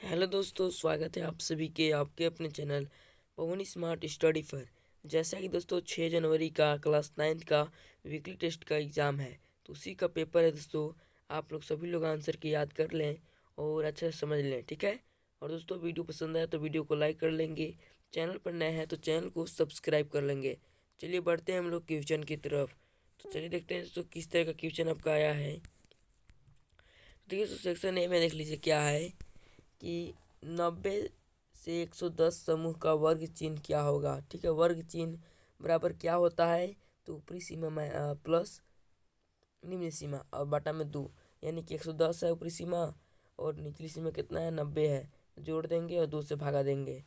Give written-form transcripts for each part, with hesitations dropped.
Hello दोस्तों, स्वागत है आप सभी के आपके अपने चैनल पवन स्मार्ट स्टडी पर। जैसा कि दोस्तों 6 जनवरी का क्लास 9th का वीकली टेस्ट का एग्ज़ाम है, तो उसी का पेपर है दोस्तों। आप लोग सभी लोग आंसर की याद कर लें और अच्छे से समझ लें, ठीक है। और दोस्तों वीडियो पसंद आए तो वीडियो को लाइक कर लेंगे, चैनल पर नए हैं तो चैनल को सब्सक्राइब कर लेंगे। चलिए बढ़ते हैं हम लोग क्वेश्चन की तरफ। तो चलिए देखते हैं दोस्तों किस तरह का क्वेश्चन आपका आया है। देखिए दोस्तों सेक्शन ए में देख लीजिए क्या है कि 90 से 110 समूह का वर्ग चिन्ह क्या होगा। ठीक है, वर्ग चिन्ह बराबर क्या होता है, तो ऊपरी सीमा में प्लस निम्न सीमा और बटा में 2, यानी कि 110 है ऊपरी सीमा और निचली सीमा कितना है 90 है। जोड़ देंगे और 2 से भागा देंगे,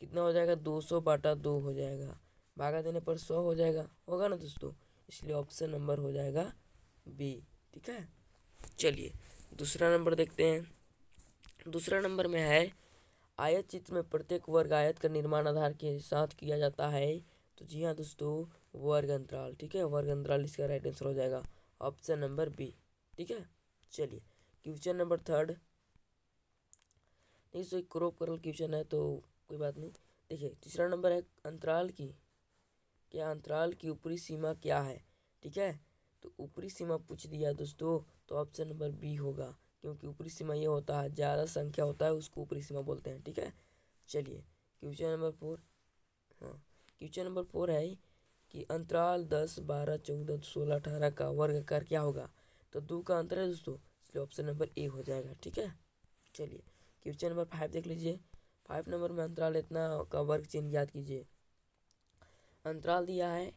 कितना हो जाएगा 200 बटा 2 हो जाएगा। भागा देने पर 100 हो जाएगा, होगा ना दोस्तों। इसलिए ऑप्शन नंबर हो जाएगा बी। ठीक है, चलिए दूसरा नंबर देखते हैं। दूसरा नंबर में है आयत चित्र में प्रत्येक वर्ग आयत का निर्माण आधार के साथ किया जाता है। तो जी हाँ दोस्तों, वर्ग अंतराल। ठीक है, वर्ग अंतराल इसका राइट आंसर हो जाएगा ऑप्शन नंबर बी। ठीक है, चलिए क्वेश्चन नंबर 3। नहीं सो एक क्रॉप करल क्वेश्चन है तो कोई बात नहीं। देखिए तीसरा नंबर है अंतराल की, क्या अंतराल की ऊपरी सीमा क्या है। ठीक है, तो ऊपरी सीमा पूछ दिया दोस्तों, तो ऑप्शन नंबर बी होगा, क्योंकि ऊपरी सीमा ये होता है ज़्यादा संख्या होता है उसको ऊपरी सीमा बोलते हैं। ठीक है, चलिए क्वेश्चन नंबर 4। हाँ, क्वेश्चन नंबर 4 है कि अंतराल 10, 12, 14, 16, 18 का वर्ग आकार क्या होगा। तो 2 का अंतर है दोस्तों, इसलिए ऑप्शन नंबर ए हो जाएगा। ठीक है, चलिए क्वेश्चन नंबर 5 देख लीजिए। 5 नंबर में अंतराल इतना का वर्ग चिन्ह याद कीजिए। अंतराल दिया है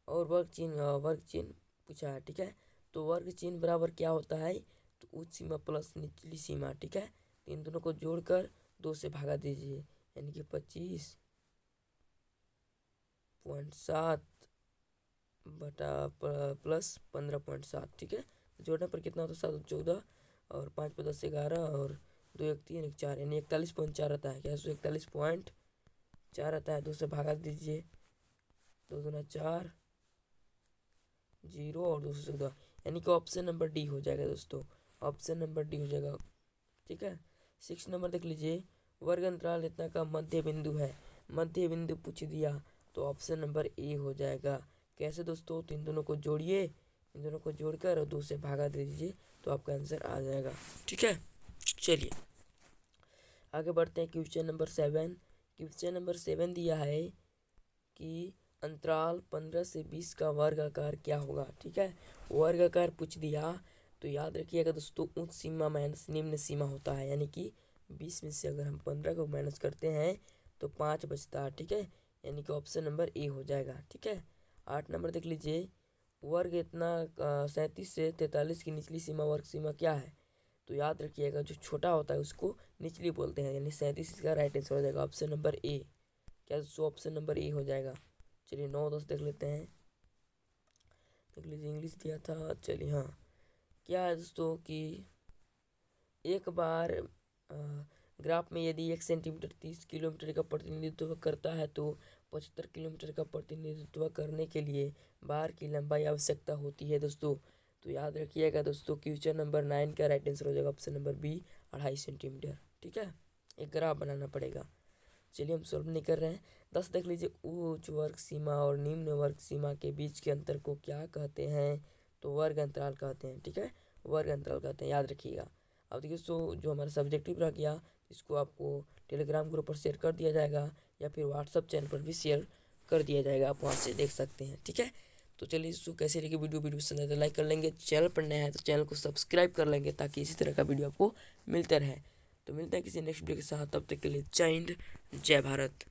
और वर्ग चिन्ह पूछा है। ठीक है, तो वर्ग चिन्ह बराबर क्या होता है, तो उच्च सीमा प्लस निचली सीमा। ठीक है, तो इन दोनों को जोड़कर 2 से भागा दीजिए, यानी कि 25.7 बटा प्लस 15.7। ठीक है, जोड़ने पर कितना होता है 7 14 और 5 पर 10 11 और 2 1 3 1 4, यानी 41.4 आता है। क्या 41.4 आता है। 2 से भागा दीजिए, 2 दूना 4, 0 और 2 से 14, यानी कि ऑप्शन नंबर डी हो जाएगा दोस्तों, ऑप्शन नंबर डी हो जाएगा। ठीक है, 6 नंबर देख लीजिए। वर्ग अंतराल इतना का मध्य बिंदु है, मध्य बिंदु पूछ दिया, तो ऑप्शन नंबर ए हो जाएगा। कैसे दोस्तों, तो इन दोनों को जोड़िए, इन दोनों को जोड़कर और 2 से भागा दे दीजिए तो आपका आंसर आ जाएगा। ठीक है, चलिए आगे बढ़ते हैं। Question number 7। क्वेश्चन नंबर 7 दिया है कि अंतराल 15 से 20 का वर्ग आकार क्या होगा। ठीक है, वर्ग आकार पूछ दिया, तो याद रखिएगा दोस्तों उच्च सीमा माइनस निम्न सीमा होता है, यानी कि 20 में से अगर हम 15 को माइनस करते हैं तो 5 बचता है। ठीक है, यानी कि ऑप्शन नंबर ए हो जाएगा। ठीक है, 8 नंबर देख लीजिए। वर्ग इतना 37 से 43 की निचली सीमा वर्ग सीमा क्या है। तो याद रखिएगा जो छोटा होता है उसको निचली बोलते हैं, यानी 37 इसका राइट आंसर हो जाएगा ऑप्शन नंबर ए। क्या दोस्तों, ऑप्शन नंबर ए हो जाएगा। चलिए 9 10 देख लेते हैं। देख लीजिए इंग्लिश दिया था। चलिए हाँ, क्या है दोस्तों कि एक बार ग्राफ में यदि 1 सेंटीमीटर 30 किलोमीटर का प्रतिनिधित्व करता है, तो 75 किलोमीटर का प्रतिनिधित्व करने के लिए बार की लंबाई आवश्यकता होती है दोस्तों। तो याद रखिएगा दोस्तों क्वेश्चन नंबर 9 का राइट आंसर हो जाएगा ऑप्शन नंबर बी, 2.5 सेंटीमीटर। ठीक है, एक ग्राफ बनाना पड़ेगा। चलिए हम सॉल्व नहीं कर रहे हैं। 10 देख लीजिए। उच्च वर्ग सीमा और निम्न वर्ग सीमा के बीच के अंतर को क्या कहते हैं, तो वर्ग अंतराल कहते हैं। ठीक है, वर्ग अंतराल कहते हैं, याद रखिएगा। अब देखिए जो हमारा सब्जेक्टिव रह गया, इसको आपको टेलीग्राम ग्रुप पर शेयर कर दिया जाएगा या फिर व्हाट्सअप चैनल पर भी शेयर कर दिया जाएगा, आप वहाँ से देख सकते हैं। ठीक है, तो चलिए इसको कैसे लगी वीडियो पसंद है तो लाइक कर लेंगे, चैनल पर नया है तो चैनल को सब्सक्राइब कर लेंगे ताकि इसी तरह का वीडियो आपको मिलता रहे। तो मिलते हैं किसी नेक्स्ट वीडियो के साथ, तब तक के लिए जय हिंद, जय भारत।